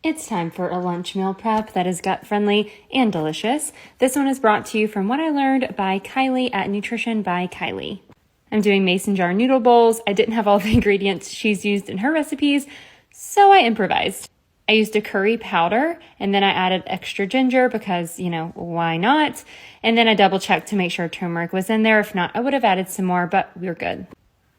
It's time for a lunch meal prep that is gut-friendly and delicious. This one is brought to you from What I Learned by Kylie at Nutrition by Kylie. I'm doing mason jar noodle bowls. I didn't have all the ingredients she's used in her recipes, so I improvised. I used a curry powder, and then I added extra ginger because, why not? And then I double-checked to make sure turmeric was in there. If not, I would have added some more, but we're good.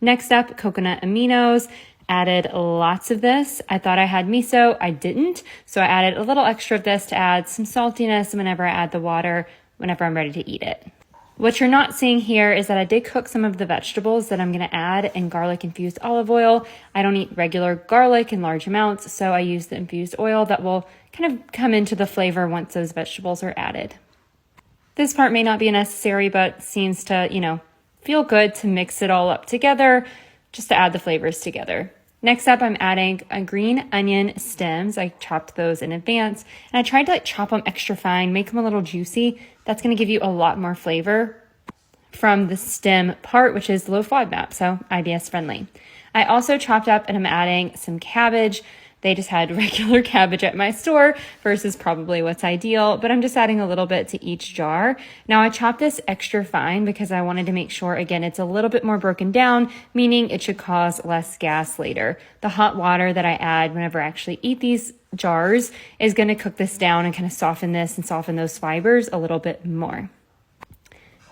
Next up, coconut aminos. Added lots of this. I thought I had miso. I didn't. So I added a little extra of this to add some saltiness whenever I add the water, whenever I'm ready to eat it. What you're not seeing here is that I did cook some of the vegetables that I'm going to add in garlic infused olive oil. I don't eat regular garlic in large amounts, so I use the infused oil that will kind of come into the flavor once those vegetables are added. This part may not be necessary, but seems to, feel good to mix it all up together, just to add the flavors together. Next up, I'm adding a green onion stems. I chopped those in advance, and I tried to chop them extra fine, make them a little juicy. That's going to give you a lot more flavor from the stem part, which is low FODMAP, so IBS friendly. I also chopped up and I'm adding some cabbage. They just had regular cabbage at my store versus probably what's ideal, but I'm just adding a little bit to each jar. Now I chopped this extra fine because I wanted to make sure, again, it's a little bit more broken down, meaning it should cause less gas later. The hot water that I add whenever I actually eat these jars is going to cook this down and kind of soften this and soften those fibers a little bit more.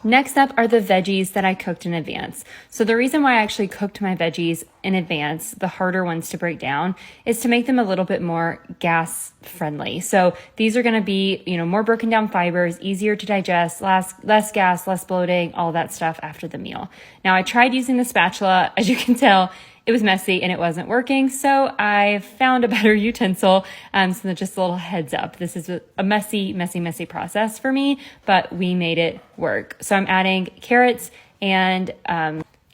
Next up are the veggies that I cooked in advance. So the reason why I actually cooked my veggies in advance, the harder ones to break down, is to make them a little bit more gas friendly. So these are going to be, more broken down fibers, easier to digest, less gas, less bloating, all that stuff after the meal. Now I tried using the spatula. As you can tell, it was messy and it wasn't working. So I found a better utensil. So just a little heads up. This is a messy process for me, but we made it work. So I'm adding carrots and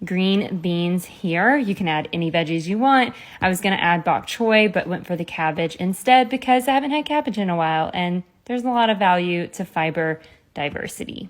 green beans here. You can add any veggies you want. I was going to add bok choy, but went for the cabbage instead because I haven't had cabbage in a while. And there's a lot of value to fiber diversity.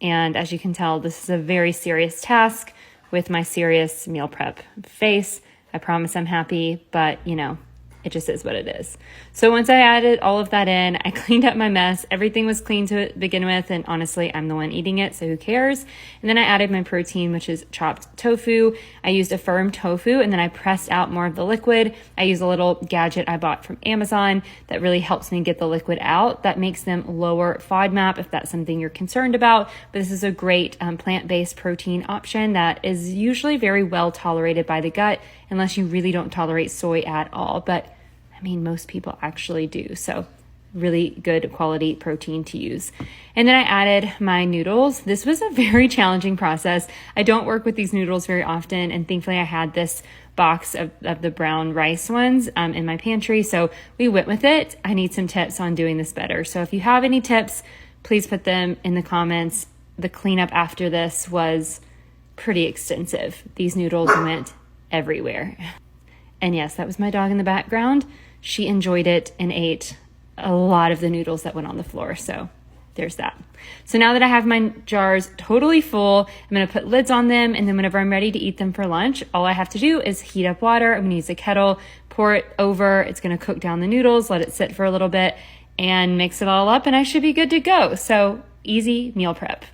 And as you can tell, this is a very serious task with my serious meal prep face. I promise I'm happy, but it just is what it is. So once I added all of that in, I cleaned up my mess. Everything was clean to begin with, and honestly, I'm the one eating it, so who cares? And then I added my protein, which is chopped tofu. I used a firm tofu, and then I pressed out more of the liquid. I use a little gadget I bought from Amazon that really helps me get the liquid out. That makes them lower FODMAP if that's something you're concerned about. But this is a great plant-based protein option that is usually very well tolerated by the gut, unless you really don't tolerate soy at all. But most people actually do. So really good quality protein to use. And then I added my noodles. This was a very challenging process. I don't work with these noodles very often. And thankfully I had this box of the brown rice ones in my pantry. So we went with it. I need some tips on doing this better. So if you have any tips, please put them in the comments. The cleanup after this was pretty extensive. These noodles went everywhere. And yes, that was my dog in the background. She enjoyed it and ate a lot of the noodles that went on the floor. So there's that. So now that I have my jars totally full, I'm going to put lids on them. And then whenever I'm ready to eat them for lunch, all I have to do is heat up water. I'm going to use a kettle, pour it over. It's going to cook down the noodles, let it sit for a little bit, and mix it all up. And I should be good to go. So easy meal prep.